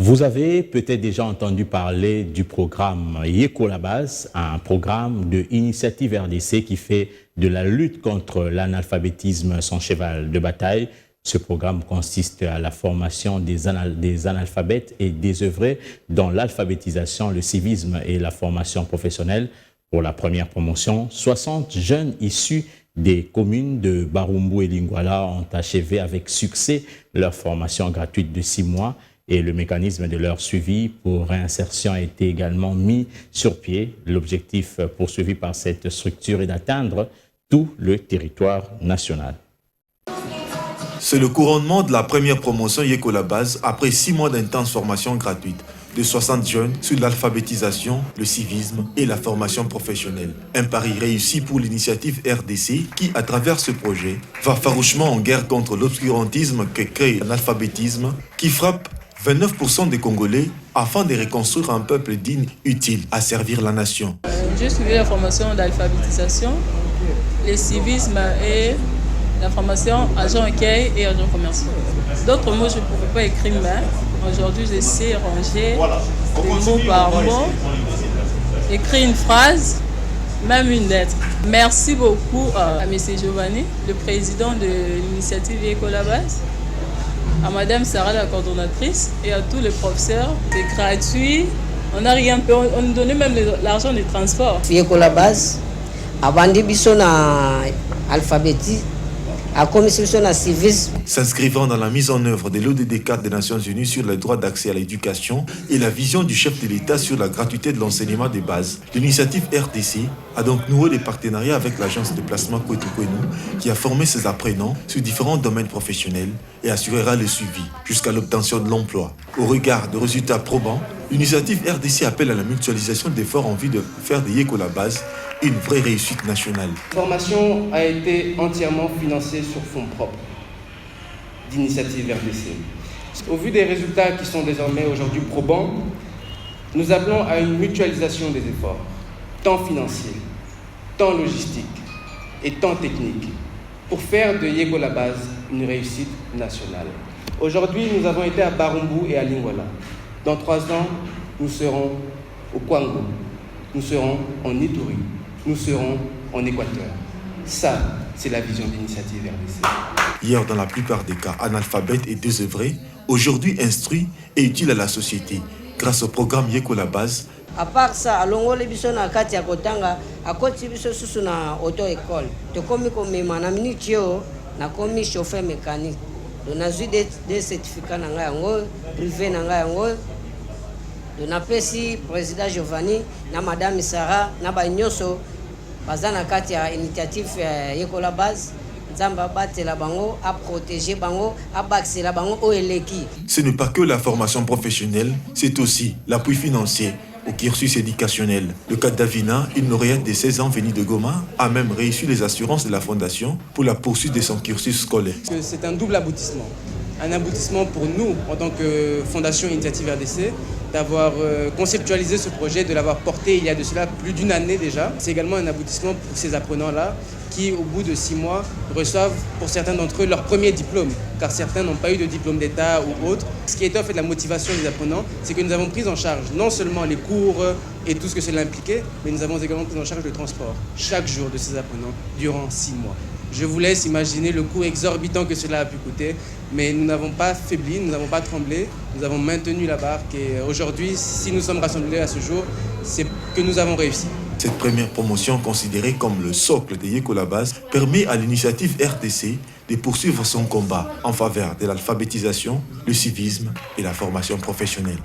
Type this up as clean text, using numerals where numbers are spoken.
Vous avez peut-être déjà entendu parler du programme Yekolabase, un programme de Initiative RDC qui fait de la lutte contre l'analphabétisme son cheval de bataille. Ce programme consiste à la formation des analphabètes et désœuvrés dans l'alphabétisation, le civisme et la formation professionnelle. Pour la première promotion, 60 jeunes issus des communes de Barumbu et Lingwala ont achevé avec succès leur formation gratuite de 6 mois. Et le mécanisme de leur suivi pour réinsertion a été également mis sur pied. L'objectif poursuivi par cette structure est d'atteindre tout le territoire national. C'est le couronnement de la première promotion Yekolabase après 6 mois d'intense formation gratuite de 60 jeunes sur l'alphabétisation, le civisme et la formation professionnelle. Un pari réussi pour l'initiative RDC qui, à travers ce projet, va farouchement en guerre contre l'obscurantisme que crée l'analphabétisme qui frappe 29% des Congolais afin de reconstruire un peuple digne, utile à servir la nation. J'ai suivi la formation d'alphabétisation, le civisme et la formation agent accueil et agent commercial. D'autres mots, je ne pouvais pas écrire, mais aujourd'hui, je sais ranger des mots par mot, écrire une phrase, même une lettre. Merci beaucoup à M. Giovanni, le président de l'initiative Yekolabase, à Madame Sarah, la coordonnatrice, et à tous les professeurs. C'est gratuit, on n'a rien payé, on nous donnait même l'argent des transports. Yekolabase, avant de biso na alphabétisme, à commission na civisme. S'inscrivant dans la mise en œuvre de l'ODD4 des Nations Unies sur les droits d'accès à l'éducation et la vision du chef de l'État sur la gratuité de l'enseignement de base, l'initiative RDC a donc noué des partenariats avec l'agence de placement Kwetu-Kwenu qui a formé ses apprenants sur différents domaines professionnels et assurera le suivi jusqu'à l'obtention de l'emploi. Au regard de résultats probants, l'initiative RDC appelle à la mutualisation d'efforts en vue de faire de Yekolabase une vraie réussite nationale. La formation a été entièrement financée sur fonds propres d'initiative RDC. Au vu des résultats qui sont désormais aujourd'hui probants, nous appelons à une mutualisation des efforts, tant financiers, tant logistiques et tant techniques, pour faire de Yekolabase une réussite nationale. Aujourd'hui, nous avons été à Barumbu et à Lingwala. Dans 3 ans, nous serons au Kwango, nous serons en Ituri, nous serons en Équateur. Ça, c'est la vision de l'initiative RDC. Hier, dans la plupart des cas, analphabètes et désœuvrés, aujourd'hui instruits et utiles à la société, grâce au programme Yekolabase. À part ça, alongo le biso na kati ya kotanga, akoti biso susu na auto-école. Tokomi komema na minute yo, na komi chauffeur mécanique. On a eu des certificats na ngai yango, privé na ngai yango. On a pesi président Giovanni na madame Sarah na banyoso bazana kati ya initiative Yekolabase. Ce n'est pas que la formation professionnelle, c'est aussi l'appui financier au cursus éducationnel. Le cas d'Avina, une lauréate de 16 ans venue de Goma, a même reçu les assurances de la fondation pour la poursuite de son cursus scolaire. C'est un double aboutissement. Un aboutissement pour nous, en tant que Fondation Initiative RDC, d'avoir conceptualisé ce projet, de l'avoir porté il y a de cela plus d'1 année déjà. C'est également un aboutissement pour ces apprenants-là qui, au bout de 6 mois, reçoivent pour certains d'entre eux leur premier diplôme, car certains n'ont pas eu de diplôme d'État ou autre. Ce qui était en fait la motivation des apprenants, c'est que nous avons pris en charge non seulement les cours et tout ce que cela impliquait, mais nous avons également pris en charge le transport chaque jour de ces apprenants durant 6 mois. Je vous laisse imaginer le coût exorbitant que cela a pu coûter, mais nous n'avons pas faibli, nous n'avons pas tremblé, nous avons maintenu la barque et aujourd'hui, si nous sommes rassemblés à ce jour, c'est que nous avons réussi. Cette première promotion, considérée comme le socle de Yekolabase, permet à l'initiative RDC de poursuivre son combat en faveur de l'alphabétisation, le civisme et la formation professionnelle.